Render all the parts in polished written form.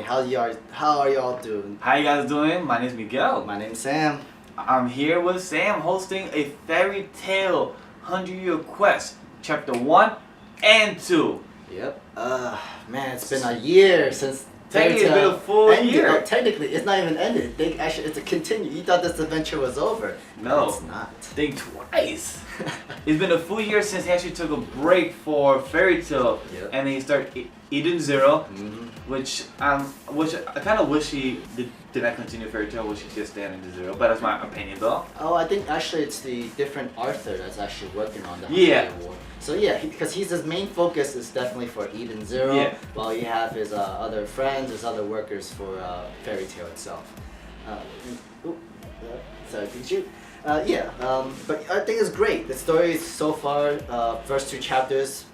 How are y'all doing? How you guys doing? My name is Miguel. My name's Sam. I'm here with Sam hosting a fairy tale 100-year quest, chapter 1 and 2. Yep. Man, it's been a year since. Technically, it's been a full year. Oh, technically, it's not even ended. It's a continue. You thought this adventure was over. No, it's not. Think twice. It's been a full year since he actually took a break for fairy tale, and he started Eden Zero, which I kind of wish he did not continue fairy tale. Wish he just stayed in Zero, but that's my opinion though. Oh, I think actually it's the different Arthur that's actually working on the War. So yeah, because his main focus is definitely for Eden Zero, while you have his other friends, his other workers for fairy tale itself. Sorry, did you? But I think it's great. The story so far, first 2 chapters,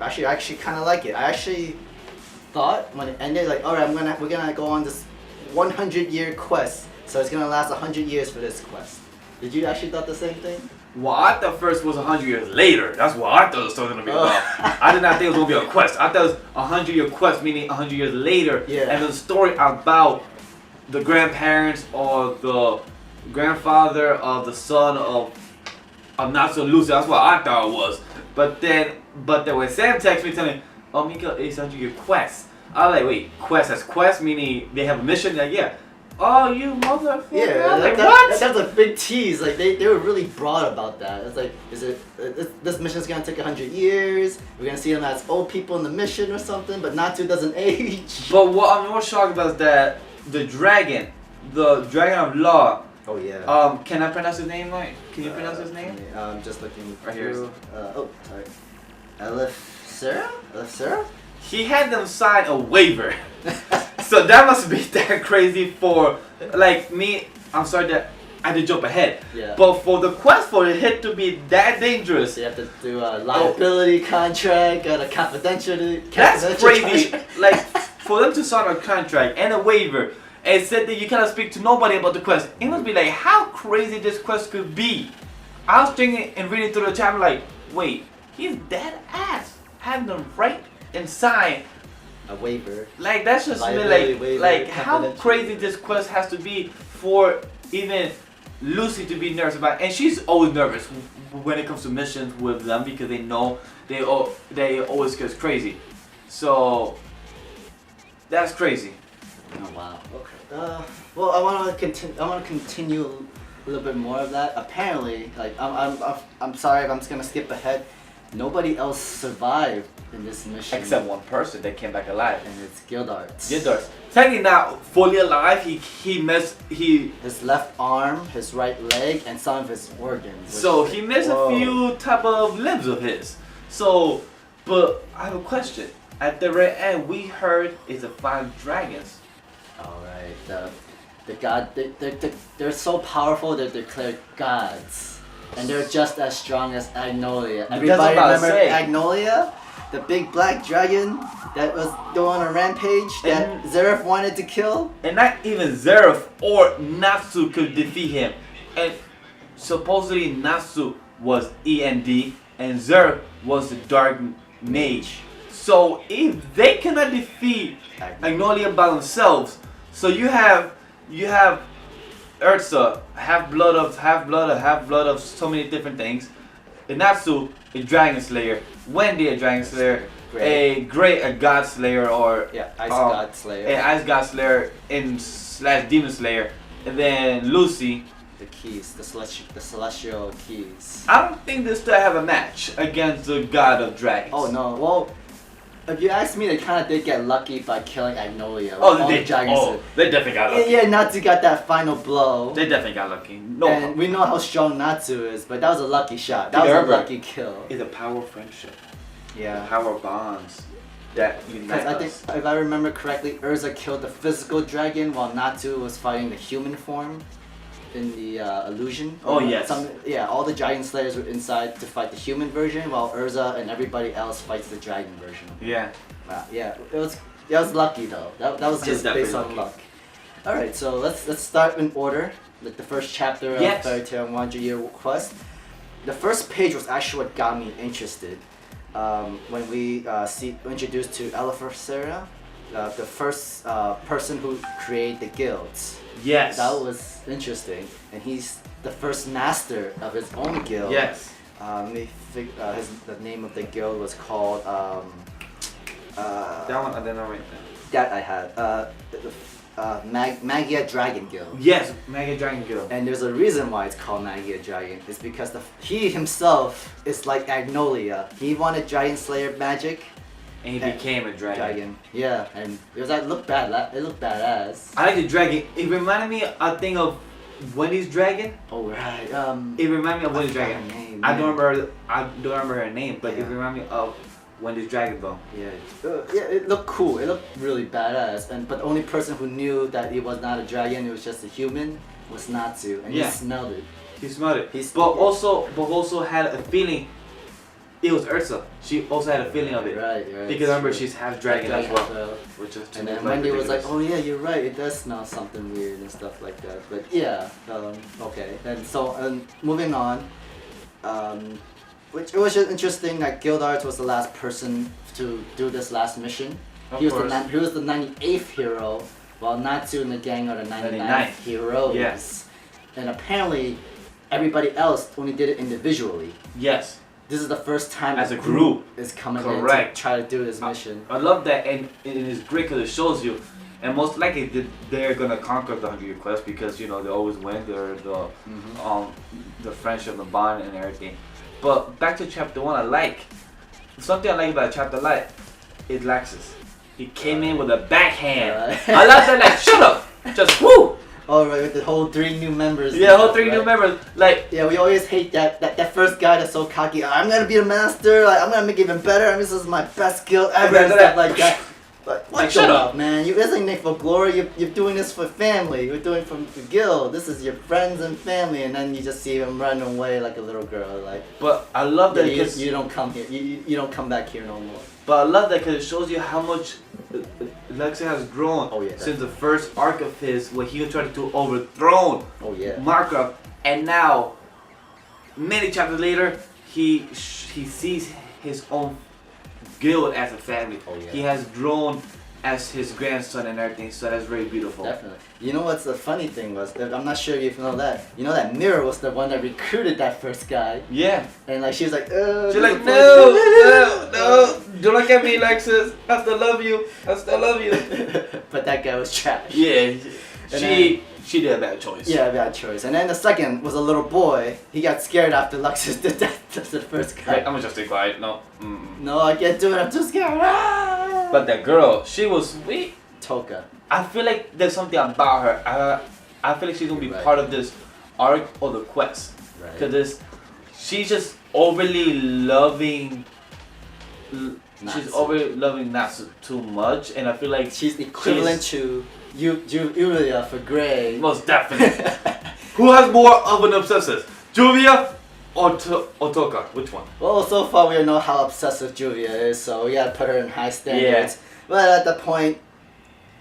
I actually kind of like it. I actually thought when it ended, like, all right, we're gonna go on this 100-year quest, so it's gonna last 100 years for this quest. Did you actually thought the same thing? Well, I thought first was 100 years later. That's what I thought the story was gonna be about. I did not think it was gonna be a quest. I thought it was a 100-year quest, meaning 100 years later, and the story about the grandparents or the grandfather of the son of Natsu and Lucy. That's what I thought it was. But then when Sam texted me telling me, "Oh, Mika, it's 100-year quest," I was like, "Wait, quest as quest meaning they have a mission?" Like, yeah. Oh, you motherfucker! Yeah, like what? That's a big tease. Like they were really broad about that. It's like, this mission's gonna take 100 years? We're gonna see them as old people in the mission or something, but Natsu doesn't age. But what I'm more shocked about is that the dragon of law. Oh yeah. Can I pronounce his name right? Can you pronounce his name? I'm just looking right here. Sorry. Elif? He had them sign a waiver. So that must be that crazy for, like, me. I'm sorry that I had to jump ahead. Yeah. But for the quest for the hit to be that dangerous, so you have to do a liability contract, got a confidentiality. That's crazy. Like, for them to sign a contract and a waiver and said that you cannot speak to nobody about the quest, it must be like how crazy this quest could be. I was thinking and reading through the chapter like, wait, he's dead ass having them write and sign a waiver. Like that's just like how crazy this quest has to be for even Lucy to be nervous about, and she's always nervous when it comes to missions with them because they know they always get crazy. So that's crazy. Oh wow. Okay. Well, I want to continue a little bit more of that. Apparently, like I'm sorry if I'm just gonna skip ahead. Nobody else survived in this mission except one person that came back alive, and it's Gildarts. Technically not fully alive. He missed his left arm, his right leg, and some of his organs. So he missed a few type of limbs of his. So, but I have a question. At the very end, we heard it's the 5 dragons. All right. The god. They're so powerful they're declared gods. And they're just as strong as Agnolia. Everybody remember Agnolia? The big black dragon that was going on a rampage that Zeref wanted to kill? And not even Zeref or Natsu could defeat him. And supposedly Natsu was END and Zeref was the Dark Mage. So if they cannot defeat Agnolia by themselves, so you have Ursa, half blood of so many different things. Natsu, a dragon slayer. Wendy, a dragon slayer. A god slayer or ice god slayer. An ice god slayer / demon slayer. And then Lucy, the keys, the celestial keys. I don't think they still have a match against the god of dragons. Oh no, well, if you ask me, they kind of did get lucky by killing Agnolia. They definitely got lucky. Yeah, Natsu got that final blow. They definitely got lucky. And we know how strong Natsu is, but that was a lucky shot. That was a lucky kill. It's a power of friendship. Yeah. The power of bonds that unite us. I think, if I remember correctly, Urza killed the physical dragon while Natsu was fighting the human form in the illusion. Oh yes. All the dragon slayers were inside to fight the human version, while Urza and everybody else fights the dragon version. Yeah. Yeah. That was lucky though. That was just based on luck. All right, so let's start in order. Like the first chapter of Fairy Tail 100-Year Quest. The first page was actually what got me interested. When we introduced to Eleftheria, the first person who created the guilds. Yes. That was interesting, and he's the first master of his own guild. Yes. Let me the name of the guild was called. That one I didn't know right now. That I had. Manga Dragon Guild. Yes, Manga Dragon Guild. And there's a reason why it's called Manga Dragon. It's because he himself is like Agnolia. He wanted Dragon Slayer magic. And he became a dragon. Yeah, and it was like looked badass. I like the dragon. It reminded me, I think, of Wendy's dragon. Oh right. It reminded me of Wendy's dragon. Name, I don't remember her name, but it reminded me of Wendy's dragon though. Yeah. Yeah, it looked cool. It looked really badass. But the only person who knew that it was not a dragon, it was just a human, was Natsu, and he smelled it. He smelled it. But also had a feeling. It was Ursa. She also had a feeling of it. Right. Because remember, she's half dragon as well. Which is and then Wendy was like, oh yeah, you're right. It does smell something weird and stuff like that. But yeah, okay. And so moving on, which it was just interesting that Gildarts was the last person to do this last mission. He was the 98th hero, while Natsu and the gang are the 99th heroes. Yes. And apparently, everybody else only did it individually. Yes. This is the first time as a group is coming in to try to do this mission. I love that, and it is great because it shows you, and most likely they're gonna conquer the 100 quest because they always win. They're the friendship, the bond, and everything. But back to chapter 1, something I like about chapter is Laxus. He came in with a backhand. I love that. Like, shut up, just whoo. Oh right, with the whole 3 new members. Yeah, whole 3 new members. Like, yeah, we always hate that first guy that's so cocky. I'm gonna be the master. Like, I'm gonna make it even better. This is my best guild ever. And stuff like that. Like, shut up, man. You isn't it for glory. You're doing this for family. You're doing it for the guild. This is your friends and family. And then you just see him run away like a little girl. Like. But I love that you don't come here. You don't come back here no more. But I love that because it shows you how much Lexi has grown since the first arc of his, where he tried to overthrow Markup, and now, many chapters later, he sees his own guild as a family. He has grown as his grandson and everything, so that's very beautiful. Definitely. You know what's the funny thing was, I'm not sure if you know that. You know that Mirror was the one that recruited that first guy. Yeah. And like she was like, she's like, no, don't look at me, Lexus. I still love you. But that guy was trash. Yeah. She did a bad choice. Yeah, a bad choice. And then the second was a little boy. He got scared after Lexus did that. That's the first guy. I'm gonna just stay quiet. No. No, I can't do it. I'm too scared. Ah! But that girl, she was sweet. Toka. I feel like there's something about her. I feel like she's gonna be part of this arc or the quest. Right. Because she's just overly loving. She's overly loving Natsu too much, and I feel like she's equivalent to Yuria for Grey. Most definitely. Who has more of an obsessive, Juvia or Toka? Which one? Well, so far we don't know how obsessive Juvia is, so we gotta put her in high standards. Yeah. But at the point,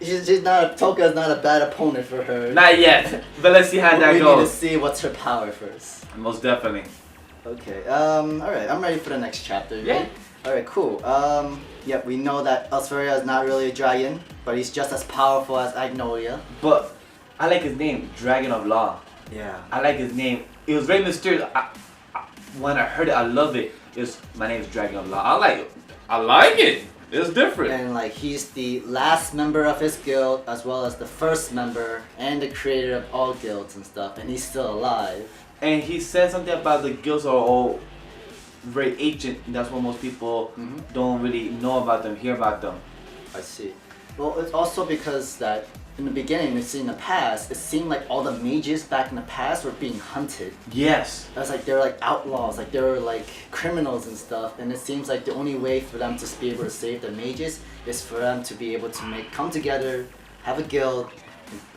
Toka is not a bad opponent for her. Not yet, but let's see how that goes. We need to see what's her power first. Most definitely. Okay. Alright, I'm ready for the next chapter. Yeah. Alright, cool. Yep, we know that Elsferia is not really a dragon, but he's just as powerful as Agnolia. But I like his name, Dragon of Law. Yeah. I like his name. It was very mysterious. When I heard it, I love it. My name is Dragon of Law. I like it. I like it. It's different. And like he's the last member of his guild, as well as the first member and the creator of all guilds and stuff, and he's still alive. And he said something about the guilds are all very ancient, and that's why most people don't really know about them, hear about them. I see. Well, it's also because that in the beginning, in the past, it seemed like all the mages back in the past were being hunted. Yes. It was like they're like outlaws, like they were like criminals and stuff, and it seems like the only way for them to be able to save the mages is for them to be able to come together, have a guild,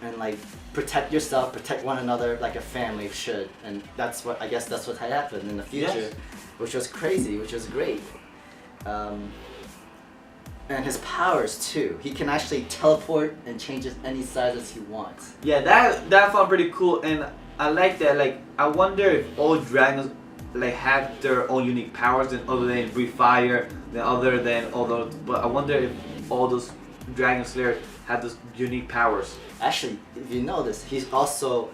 and like protect yourself, protect one another like a family should. And that's what had happened in the future, which was crazy, which was great. And his powers too. He can actually teleport and change any size as he wants. Yeah, that found pretty cool, and I like that. Like, I wonder if all dragons like have their own unique powers, and other than breathe fire, other than all those. But I wonder if all those Dragon Slayer had this unique powers. Actually, if you notice, he's also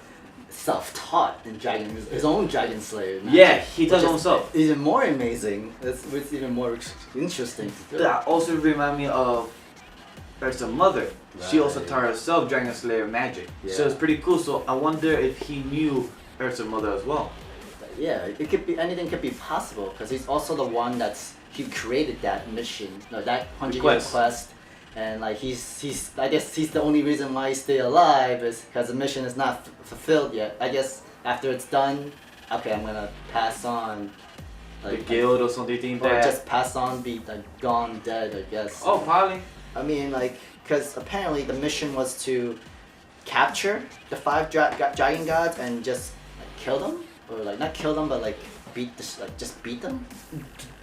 self-taught in his own Dragon Slayer magic. Yeah, he does himself. Even more amazing. It's even more interesting. That also remind me of Ursa's mother. Right. She also taught herself Dragon Slayer magic. Yeah. So it's pretty cool. So I wonder if he knew Ursa's mother as well. Yeah, it could be anything could be possible because he's also the one he created that mission, no, that 100-year quest, and like I guess he's the only reason why he's still alive is because the mission is not fulfilled yet. I guess after it's done, okay, I'm gonna pass on. Like, the guild or something, think that? Or just pass on, be like gone, dead, I guess. Oh, probably. I mean, like, because apparently the mission was to capture the 5 dragon gods and just like, kill them, or like not kill them, but like just beat them.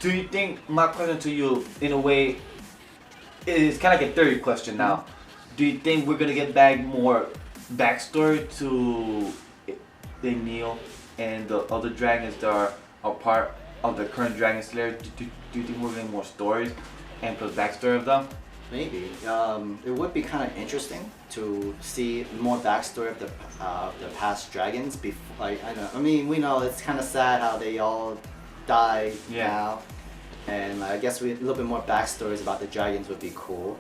Do you think, my question to you, in a way, is kind of like a theory question now. Do you think we're gonna get back more backstory to Neil and the other dragons that are part of the current Dragon Slayer? Do you think we're getting more stories and plus backstory of them? Maybe. It would be kind of interesting to see more backstory of the past dragons. Like I mean, we know it's kind of sad how they all die now, and I guess a little bit more backstories about the dragons would be cool.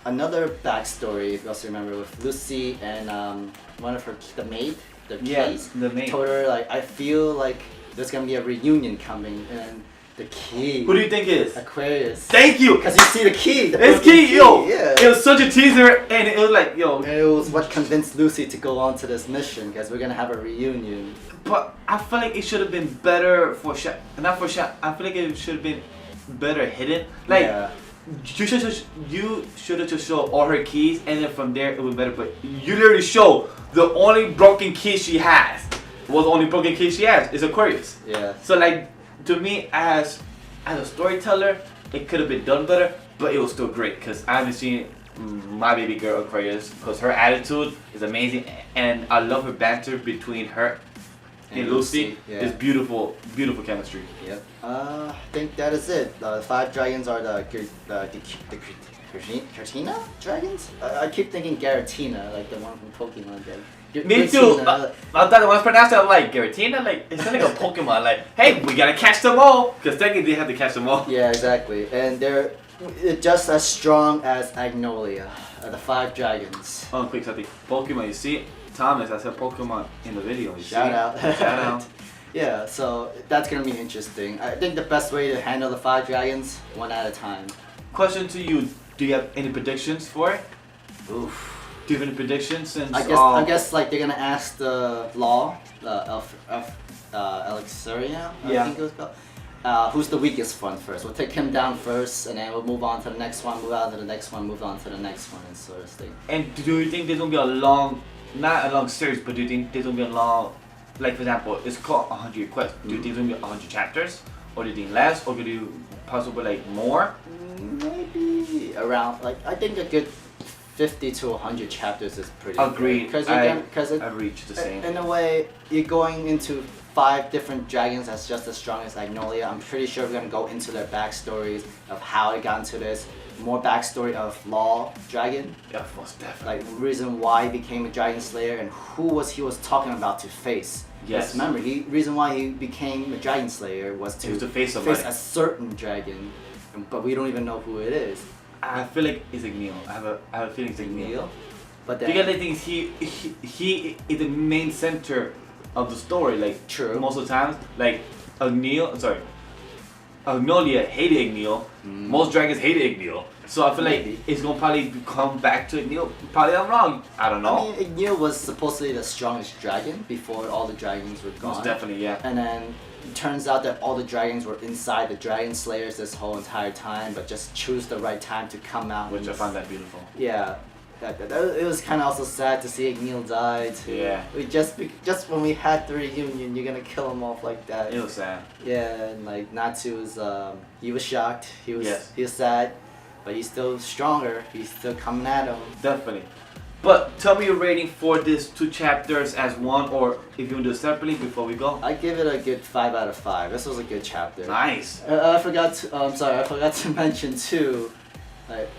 Another backstory, if you also remember, with Lucy and one of the maid, the keys. The maid. Told her like, I feel like there's gonna be a reunion coming, and the key. Who do you think it is? Aquarius. Thank you! Because you see the key. It's key, yo! Yeah. It was such a teaser, and it was like, yo. And it was what convinced Lucy to go on to this mission, because we're gonna have a reunion. But I feel like it should have been better I feel like it should have been better hidden. Like, you should have just showed all her keys, and then from there it was better. But you literally show the only broken key she has. Well, the only broken key she has is Aquarius. Yeah. So like, to me as a storyteller, it could have been done better, but it was still great because I haven't seen my baby girl Aquarius, because her attitude is amazing, and I love her banter between her and Lucy. It's beautiful chemistry. Yep. I think that is it. The 5 dragons are the Giratina dragons? I keep thinking Giratina, like the one from Pokemon. Me too. I thought when I was pronounced it, I'm like, Giratina? Like, it's like a Pokemon. Like, hey, we gotta catch them all. Because technically they have to catch them all. Yeah, exactly. And they're just as strong as Agnolia, the 5 dragons. Oh, quick something. Pokemon, you see? Thomas, I said Pokemon in the video. Shout out. Shout out. Yeah, so that's gonna be interesting. I think the best way to handle the 5 dragons, one at a time. Question to you: do you have any predictions for it? Oof. Do you have any predictions? Since I guess like they're gonna ask the law of Elixir, I think it was called. Who's the weakest one first? We'll take him down first, and then we'll move on to the next one, move on to the next one, move on to the next one, and sort of thing. And do you think there's gonna be a long, not a long series, but do you think there's gonna be a long, like for example, it's called 100 Quests. Do you think there's gonna be 100 chapters, or do you think less, or could you possibly like more? Maybe around, like I think a good 50 to 100 chapters is pretty Agreed. Because I reached the same. In a way, you're going into 5 different dragons that's just as strong as Agnolia. I'm pretty sure we're gonna go into their backstories of how they got into this. More backstory of Law Dragon. Yeah, most definitely. Like reason why he became a Dragon Slayer and who he was talking about to face. Yes. Remember, reason why he became a Dragon Slayer was to face a certain dragon, but we don't even know who it is. I feel like it's Igneal. I have a feeling it's Igneal. But then, because the thing is, he is the main center of the story. Like, true. Most of the times, like Agnolia hated Igneal. Most dragons hated Igneal. So I feel like it's gonna probably come back to Igneal. Probably I'm wrong. I don't know. I mean, Igneal was supposedly the strongest dragon before all the dragons were gone. Most definitely, yeah. And then it turns out that all the dragons were inside the Dragon Slayers this whole entire time, but just choose the right time to come out. Which I found that beautiful. Yeah. It was kind of also sad to see Igneal die too. Yeah. We just when we had the reunion, you're gonna kill him off like that. It was sad. Yeah, and like Natsu was he was shocked. He was sad, but he's still stronger. He's still coming at him. Definitely. But tell me your rating for these 2 chapters as one, or if you want to do it separately before we go. I give it a good 5 out of 5. This was a good chapter. Nice. I forgot to mention too. Like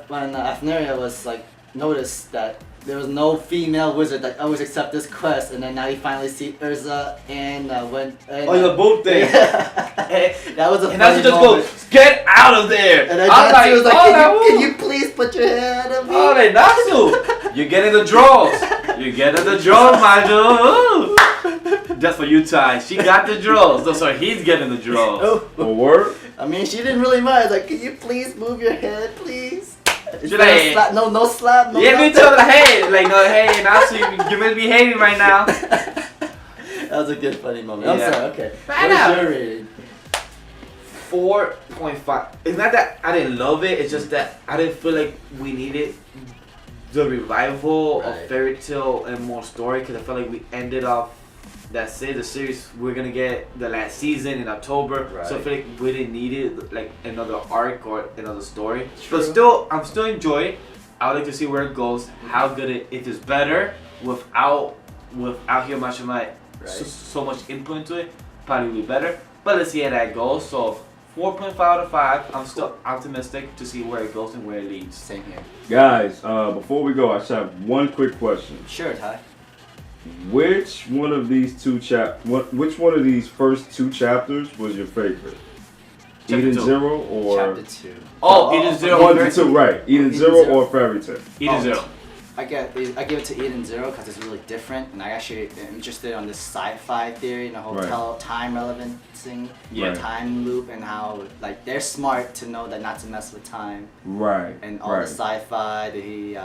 when Afneria was like noticed that there was no female wizard that always accept this quest, and then now you finally see Urza and when. The boat thing. That was a and that's funny just moment. go get out of there. And then I'm Natsu was like, oh, can you please put your hand on me? Oh, they Natsu, you're getting the draws. You're getting the draws, my dude. Just for you, Ty. She got the draws. No, sorry, he's getting the draws. Oh, word? I mean, she didn't really mind. Like, can you please move your head, please? She's like, no slap, no. Yeah, me nothing. too. Like, hey, like, no, hey, Natsu, you're misbehaving right now. That was a good funny moment. Yeah. I'm sorry. Okay. Right What now. is your rating? 4.5. It's not that I didn't love it. It's just that I didn't feel like we needed the revival of Fairy Tail and more story, because I felt like we ended off. That's it. The series, we're gonna get the last season in October, so I feel like we didn't need it, like another arc or another story. True. But still, I'm still enjoying it. I would like to see where it goes, how good it is better without Hiroshima so much input into it. Probably be better. But let's see how that goes. So 4.5 out of 5. I'm still optimistic to see where it goes and where it leads. Same here. Guys, before we go, I just have one quick question. Sure, Ty. Which one of these which one of these first 2 chapters was your favorite? Chapter Eden 2. Zero or Chapter 2. Eden Zero. 1 to 2, right? Eden Zero or Fairy Tail? Eden Zero. I give it to Eden Zero because it's really different, and I actually am interested on this sci-fi theory and the whole time relevancing, time loop, and how like they're smart to know that not to mess with time. Right. And all the sci-fi, the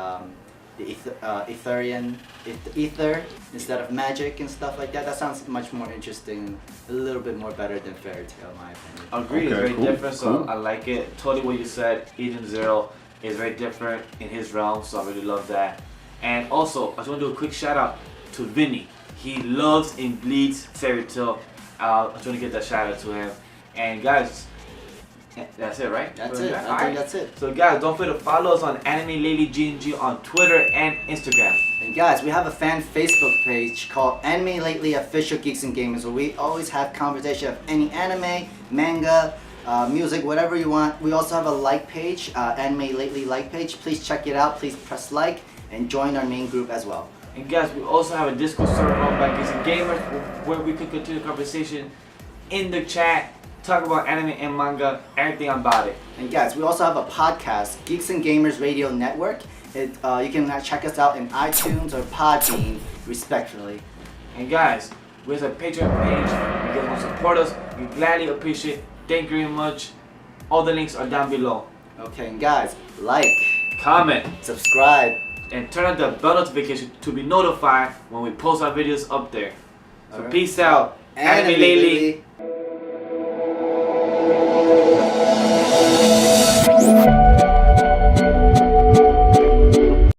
ether instead of magic and stuff like that. That sounds much more interesting, a little bit more better than Fairy Tail, in my opinion. Agreed, it's very different, so I like it. Totally what you said. Eden Zero is very different in his realm, so I really love that. And also, I just want to do a quick shout out to Vinny. He loves and bleeds Fairy Tail. I just want to get that shout out to him. And guys, that's it, right? That's it. I think that's it. So guys, don't forget to follow us on Anime Lately GNG on Twitter and Instagram. And guys, we have a fan Facebook page called Anime Lately Official Geeks and Gamers, where we always have conversation of any anime, manga, music, whatever you want. We also have a like page, Anime Lately like page. Please check it out. Please press like and join our main group as well. And guys, we also have a Discord server run by Geeks and Gamers where we could continue the conversation in the chat, talk about anime and manga, everything about it. And guys, we also have a podcast, Geeks and Gamers Radio Network. You can check us out in iTunes or Podbean, respectively. And guys, we have a Patreon page. You guys want to support us, we gladly appreciate it. Thank you very much. All the links are down below. Okay, and guys, like, comment, subscribe, and turn on the bell notification to be notified when we post our videos up there. So peace out. Anime Lately.